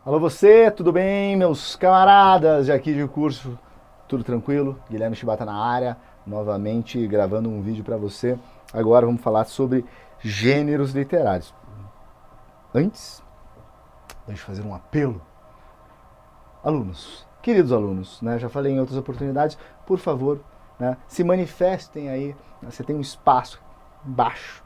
Alô você, tudo bem, meus camaradas de aqui de curso? Tudo tranquilo? Guilherme Shibata na área, novamente gravando um vídeo para você. Agora vamos falar sobre gêneros literários. Antes, deixa eu fazer um apelo. Alunos, queridos alunos, né, já falei em outras oportunidades, por favor, né, se manifestem aí, né, você tem um espaço embaixo,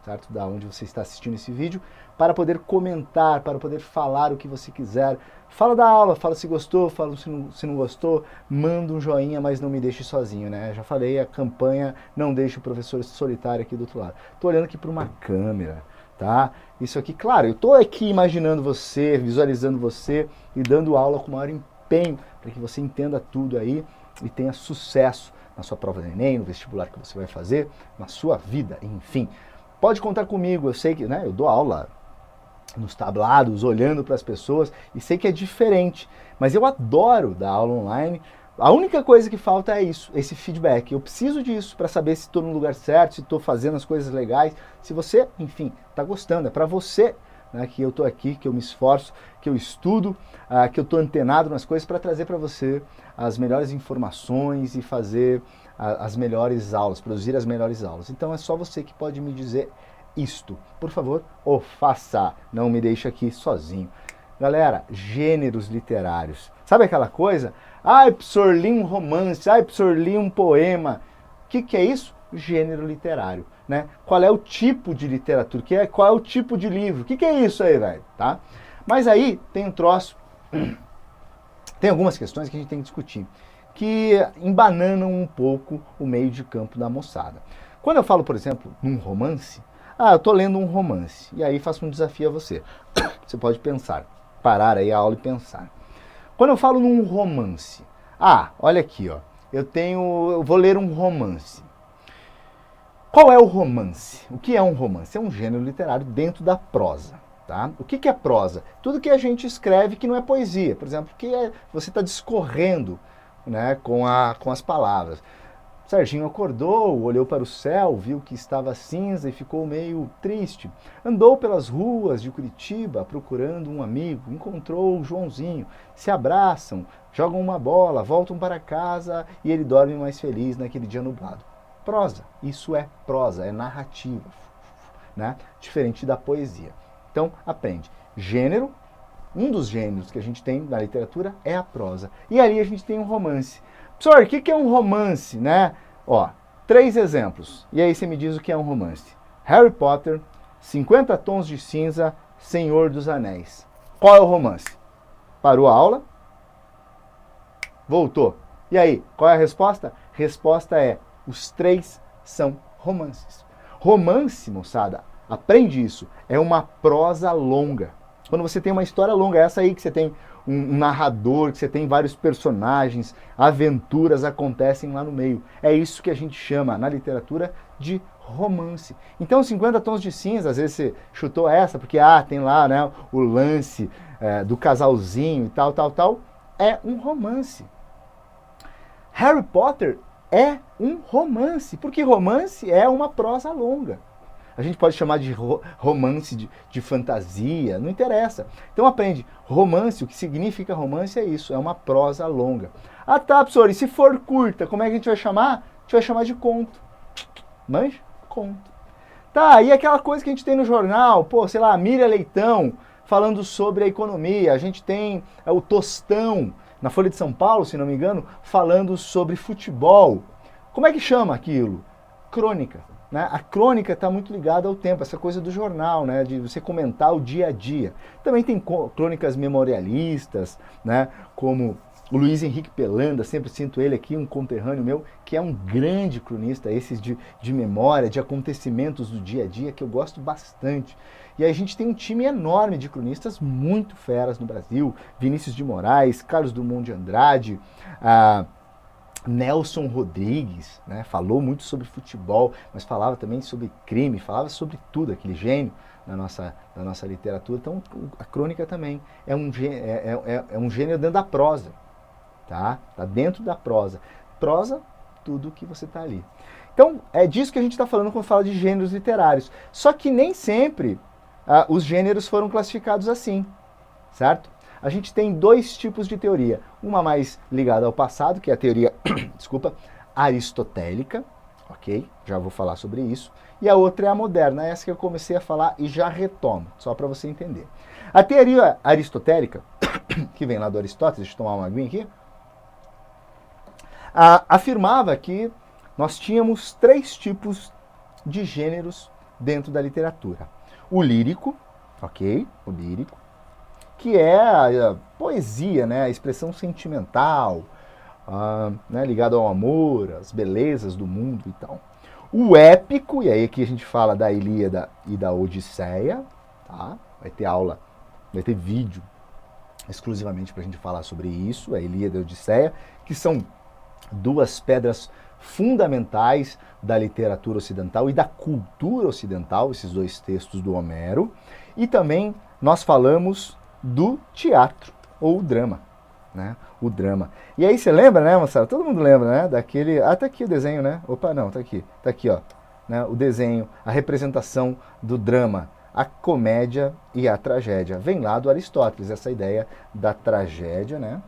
certo? Da onde você está assistindo esse vídeo, para poder comentar, para poder falar o que você quiser. Fala da aula, fala se gostou, fala se não gostou, manda um joinha, mas não me deixe sozinho, né? Já falei, a campanha não deixe o professor solitário aqui do outro lado. Tô olhando aqui para uma câmera, tá? Isso aqui, claro, eu tô aqui imaginando você, visualizando você e dando aula com o maior empenho para que você entenda tudo aí e tenha sucesso na sua prova do Enem, no vestibular que você vai fazer, na sua vida, enfim. Pode contar comigo, eu sei que, né, eu dou aula nos tablados, olhando para as pessoas, e sei que é diferente, mas eu adoro dar aula online. A única coisa que falta é isso, esse feedback. Eu preciso disso para saber se estou no lugar certo, se estou fazendo as coisas legais, se você, enfim, está gostando. É para você, né, que eu estou aqui, que eu me esforço, que eu estudo, que eu estou antenado nas coisas para trazer para você as melhores informações e fazer as melhores aulas, produzir as melhores aulas. Então é só você que pode me dizer isto. Por favor, o faça, não me deixe aqui sozinho. Galera, gêneros literários. Sabe aquela coisa? Ai, professor, li um romance, ai, professor, li um poema. O que é isso? Gênero literário, né? Qual é o tipo de literatura? Qual é o tipo de livro? O que é isso aí, velho? Tá? Mas aí tem um troço, tem algumas questões que a gente tem que discutir, que embananam um pouco o meio de campo da moçada. Quando eu falo, por exemplo, num romance, eu estou lendo um romance, e aí faço um desafio a você. Você pode pensar, parar aí a aula e pensar. Quando eu falo num romance, olha aqui, ó, eu vou ler um romance. Qual é o romance? O que é um romance? É um gênero literário dentro da prosa. Tá? O que é prosa? Tudo que a gente escreve que não é poesia. Por exemplo, você está discorrendo, né, com as palavras. Serginho acordou, olhou para o céu, viu que estava cinza e ficou meio triste. Andou pelas ruas de Curitiba procurando um amigo, encontrou o Joãozinho, se abraçam, jogam uma bola, voltam para casa e ele dorme mais feliz naquele dia nublado. Prosa, isso é prosa, é narrativa, né? Diferente da poesia. Então, aprende. Gênero, um dos gêneros que a gente tem na literatura é a prosa. E ali a gente tem um romance. Professor, o que é um romance, né? Ó, 3 exemplos. E aí você me diz o que é um romance. Harry Potter, 50 Tons de Cinza, Senhor dos Anéis. Qual é o romance? Parou a aula? Voltou. E aí, qual é a resposta? Resposta é, os 3 são romances. Romance, moçada, aprende isso, é uma prosa longa. Quando você tem uma história longa, é essa aí que você tem um narrador, que você tem vários personagens, aventuras acontecem lá no meio. É isso que a gente chama na literatura de romance. Então, 50 Tons de Cinza, às vezes você chutou essa, porque tem lá, né, o lance do casalzinho e tal, é um romance. Harry Potter é um romance, porque romance é uma prosa longa. A gente pode chamar de romance de fantasia, não interessa. Então aprende, romance, o que significa romance é isso, é uma prosa longa. Tá, professor, e se for curta, como é que a gente vai chamar? A gente vai chamar de conto. Manja? Conto. Tá, e aquela coisa que a gente tem no jornal, sei lá, Miriam Leitão falando sobre a economia, a gente tem o Tostão, na Folha de São Paulo, se não me engano, falando sobre futebol. Como é que chama aquilo? Crônica. Né? A crônica está muito ligada ao tempo, essa coisa do jornal, né? De você comentar o dia a dia. Também tem crônicas memorialistas, né? Como o Luiz Henrique Pelanda, sempre sinto ele aqui, um conterrâneo meu, que é um grande cronista, esses de memória, de acontecimentos do dia a dia, que eu gosto bastante. E aí a gente tem um time enorme de cronistas muito feras no Brasil, Vinícius de Moraes, Carlos Drummond de Andrade, Nelson Rodrigues, né, falou muito sobre futebol, mas falava também sobre crime, falava sobre tudo, aquele gênio da nossa literatura. Então, a crônica também é um gênero dentro da prosa, tá? Tá dentro da prosa. Prosa, tudo que você tá ali. Então, é disso que a gente está falando quando fala de gêneros literários. Só que nem sempre os gêneros foram classificados assim, certo? a gente tem dois tipos de teoria. Uma mais ligada ao passado, que é a teoria, desculpa, aristotélica, ok? Já vou falar sobre isso. E a outra é a moderna, essa que eu comecei a falar e já retomo, só para você entender. A teoria aristotélica, que vem lá do Aristóteles, deixa eu tomar uma aguinha aqui, afirmava que nós tínhamos três tipos de gêneros dentro da literatura. O lírico, ok? O lírico, que é a poesia, né? A expressão sentimental, né? Ligado ao amor, às belezas do mundo e tal. O épico, e aí aqui a gente fala da Ilíada e da Odisseia, tá? Vai ter aula, vai ter vídeo exclusivamente para a gente falar sobre isso, a Ilíada e a Odisseia, que são duas pedras fundamentais da literatura ocidental e da cultura ocidental, esses dois textos do Homero. E também nós falamos do teatro, ou o drama, né? O drama. E aí você lembra, né, moçada? Todo mundo lembra, né? Daquele... tá aqui o desenho, né? Opa, não, tá aqui. Tá aqui, ó. Né? O desenho, a representação do drama, a comédia e a tragédia. Vem lá do Aristóteles, essa ideia da tragédia, né?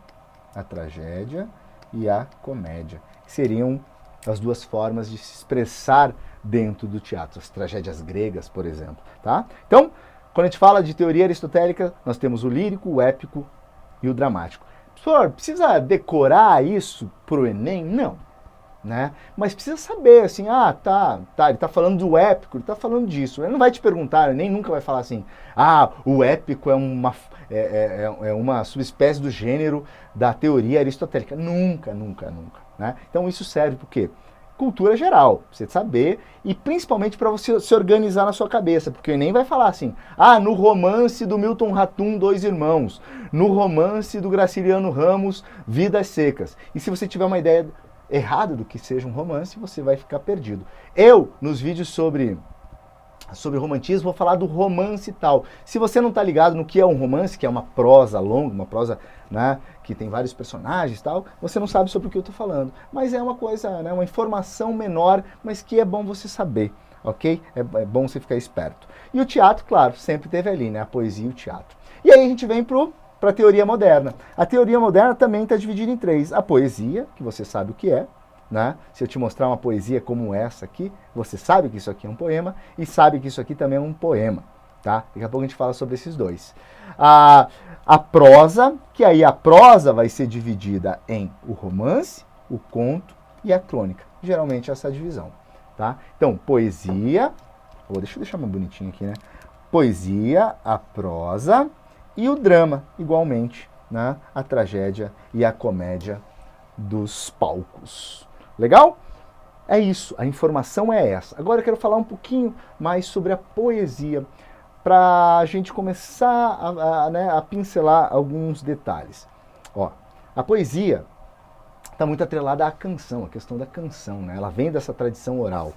A tragédia e a comédia. Que seriam as duas formas de se expressar dentro do teatro. As tragédias gregas, por exemplo, tá? Então, quando a gente fala de teoria aristotélica, nós temos o lírico, o épico e o dramático. Professor, precisa decorar isso para o Enem? Não. Né? Mas precisa saber, assim, ele está falando do épico, ele está falando disso. Ele não vai te perguntar, ele nem nunca vai falar assim, o épico é uma subespécie do gênero da teoria aristotélica. Nunca, nunca, nunca. Né? Então isso serve por quê? Cultura geral, pra você saber, e principalmente para você se organizar na sua cabeça, porque o Enem vai falar assim, no romance do Milton Ratum, Dois Irmãos, no romance do Graciliano Ramos, Vidas Secas. E se você tiver uma ideia errada do que seja um romance, você vai ficar perdido. Eu, nos vídeos sobre romantismo, vou falar do romance e tal. Se você não está ligado no que é um romance, que é uma prosa longa, uma prosa, né, que tem vários personagens e tal, você não sabe sobre o que eu estou falando. Mas é uma coisa, né, uma informação menor, mas que é bom você saber, ok? É bom você ficar esperto. E o teatro, claro, sempre teve ali, né, a poesia e o teatro. E aí a gente vem para a teoria moderna. A teoria moderna também está dividida em três. A poesia, que você sabe o que é, né? Se eu te mostrar uma poesia como essa aqui, você sabe que isso aqui é um poema e sabe que isso aqui também é um poema, tá? Daqui a pouco a gente fala sobre esses dois. A prosa, que aí a prosa vai ser dividida em o romance, o conto e a crônica. Geralmente essa divisão, tá? Então, poesia, deixa eu deixar mais bonitinho aqui, né? Poesia, a prosa e o drama, igualmente, né? A tragédia e a comédia dos palcos. Legal? É isso, a informação é essa. Agora eu quero falar um pouquinho mais sobre a poesia, para a gente começar a pincelar alguns detalhes. Ó, a poesia está muito atrelada à canção, a questão da canção, né? Ela vem dessa tradição oral.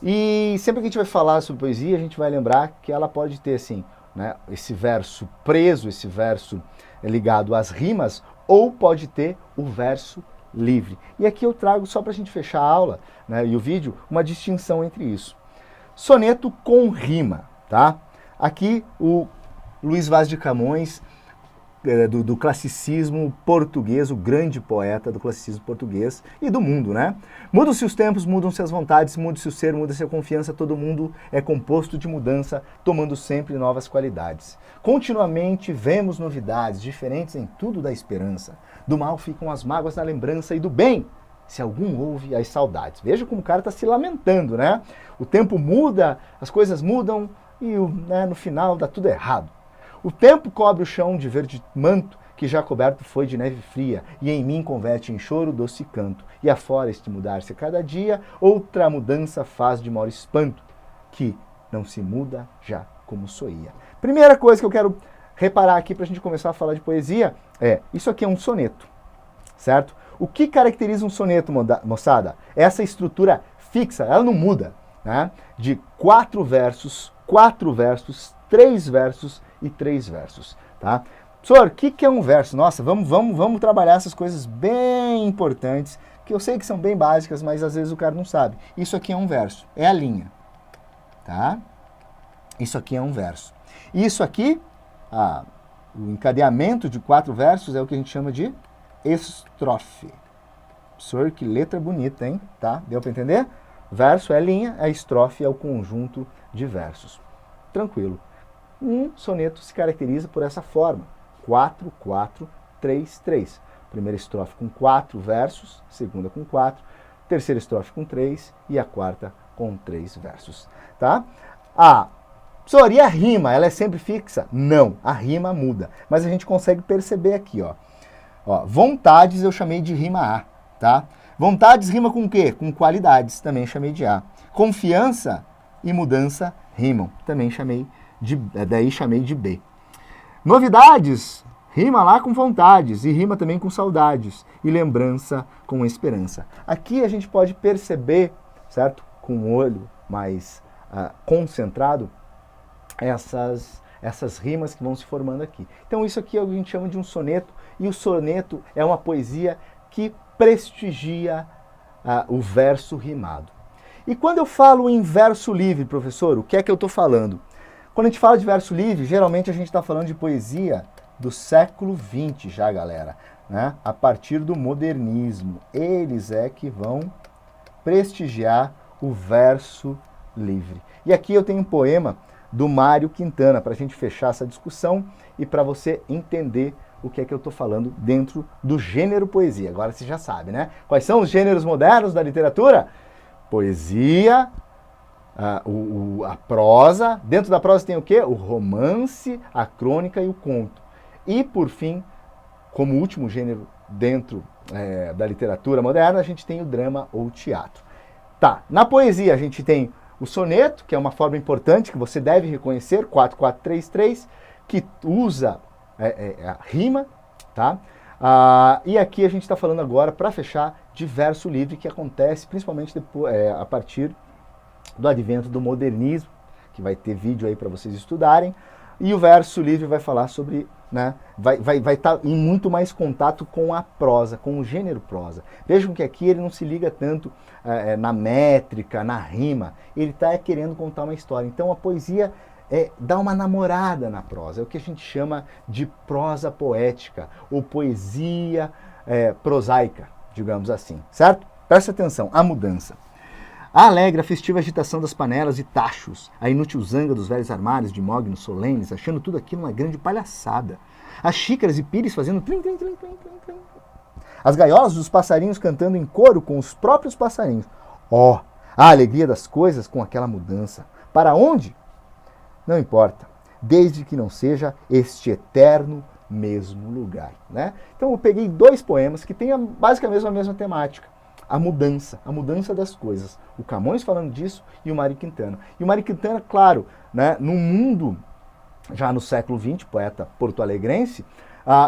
E sempre que a gente vai falar sobre poesia, a gente vai lembrar que ela pode ter, assim, né, esse verso preso, esse verso ligado às rimas, ou pode ter o verso livre. E aqui eu trago, só para a gente fechar a aula, né, e o vídeo, uma distinção entre isso. Soneto com rima, tá? Aqui o Luiz Vaz de Camões, do classicismo português, o grande poeta do classicismo português e do mundo, né? Mudam-se os tempos, mudam-se as vontades, muda-se o ser, muda-se a confiança, todo mundo é composto de mudança, tomando sempre novas qualidades. Continuamente vemos novidades, diferentes em tudo da esperança. Do mal ficam as mágoas na lembrança e do bem, se algum houve, as saudades. Veja como o cara está se lamentando, né? O tempo muda, as coisas mudam e no final dá tudo errado. O tempo cobre o chão de verde manto, que já coberto foi de neve fria, e em mim converte em choro doce canto. E afora este mudar-se a cada dia, outra mudança faz de maior espanto, que não se muda já como soía. Primeira coisa que eu quero reparar aqui para a gente começar a falar de poesia isso aqui é um soneto, certo? O que caracteriza um soneto, moçada? Essa estrutura fixa, ela não muda, né? De 4 versos, 3 versos e 3 versos, tá? Professor, o que é um verso? Nossa, vamos trabalhar essas coisas bem importantes, que eu sei que são bem básicas, mas às vezes o cara não sabe. Isso aqui é um verso, é a linha, tá? Isso aqui é um verso. Isso aqui, o encadeamento de 4 versos é o que a gente chama de estrofe. Professor, que letra bonita, hein? Tá? Deu para entender? Verso é linha, a estrofe é o conjunto de versos. Tranquilo. Um soneto se caracteriza por essa forma. 4, 4, 3, 3. Primeira estrofe com 4 versos, segunda com 4, terceira estrofe com 3 e a quarta com 3 versos. Tá? Professor, e a rima? Ela é sempre fixa? Não, a rima muda. Mas a gente consegue perceber aqui, ó. Vontades eu chamei de rima A, tá? Vontades rima com o quê? Com qualidades, também chamei de A. Confiança e mudança rimam, também chamei de B. Novidades rima lá com vontades e rima também com saudades. E lembrança com esperança. Aqui a gente pode perceber, certo? Com o olho mais concentrado, essas rimas que vão se formando aqui. Então isso aqui a gente chama de um soneto, e o soneto é uma poesia que prestigia o verso rimado. E quando eu falo em verso livre, professor, o que é que eu estou falando? Quando a gente fala de verso livre, geralmente a gente está falando de poesia do século XX já, galera, né? A partir do modernismo. Eles é que vão prestigiar o verso livre. E aqui eu tenho um poema do Mário Quintana, para a gente fechar essa discussão e para você entender o que é que eu estou falando dentro do gênero poesia. Agora você já sabe, né? Quais são os gêneros modernos da literatura? Poesia, a prosa. Dentro da prosa tem o quê? O romance, a crônica e o conto. E, por fim, como último gênero dentro da literatura moderna, a gente tem o drama ou o teatro. Tá, na poesia a gente tem o soneto, que é uma forma importante que você deve reconhecer, 4433, que usa a rima, tá? E aqui a gente está falando agora, para fechar, de verso livre, que acontece principalmente depois, a partir do advento do modernismo, que vai ter vídeo aí para vocês estudarem, e o verso livre vai falar sobre, né, vai estar em muito mais contato com a prosa, com o gênero prosa. Vejam que aqui ele não se liga tanto na métrica, na rima, ele está querendo contar uma história. Então a poesia dá uma namorada na prosa, é o que a gente chama de prosa poética, ou poesia prosaica, digamos assim, certo? Presta atenção, a mudança. A alegre, a festiva agitação das panelas e tachos, a inútil zanga dos velhos armários de mognos solenes, achando tudo aquilo uma grande palhaçada. As xícaras e pires fazendo trim, trim, trim, trim, trim, trim. As gaiolas dos passarinhos cantando em coro com os próprios passarinhos. A alegria das coisas com aquela mudança. Para onde? Não importa, desde que não seja este eterno mesmo lugar, né? Então eu peguei 2 poemas que têm basicamente a mesma temática. A mudança das coisas. O Camões falando disso e o Mário Quintana. E o Mário Quintana, claro, né, no mundo, já no século XX, poeta porto-alegrense,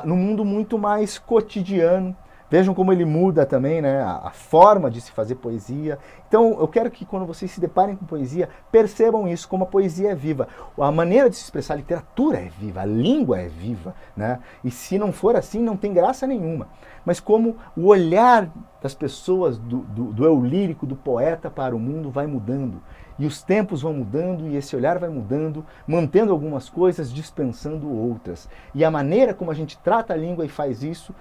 num mundo muito mais cotidiano. Vejam como ele muda também, né, a forma de se fazer poesia. Então eu quero que quando vocês se deparem com poesia, percebam isso, como a poesia é viva. A maneira de se expressar, a literatura é viva, a língua é viva, né? E se não for assim, não tem graça nenhuma. Mas como o olhar das pessoas, do eu lírico, do poeta para o mundo vai mudando. E os tempos vão mudando e esse olhar vai mudando, mantendo algumas coisas, dispensando outras. E a maneira como a gente trata a língua e faz isso,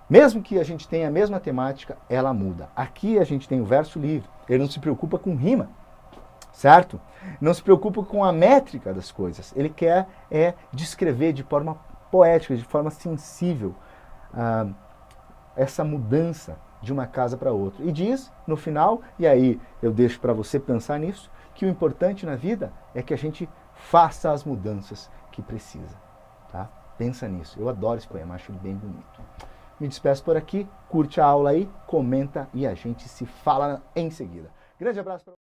mesmo que a gente tenha a mesma temática, ela muda. Aqui a gente tem o verso livre, ele não se preocupa com rima, certo? Não se preocupa com a métrica das coisas. Ele quer descrever de forma poética, de forma sensível, essa mudança de uma casa para outra. E diz, no final, e aí eu deixo para você pensar nisso, que o importante na vida é que a gente faça as mudanças que precisa. Tá? Pensa nisso. Eu adoro esse poema, acho ele bem bonito. Me despeço por aqui, curte a aula aí, comenta e a gente se fala em seguida. Grande abraço para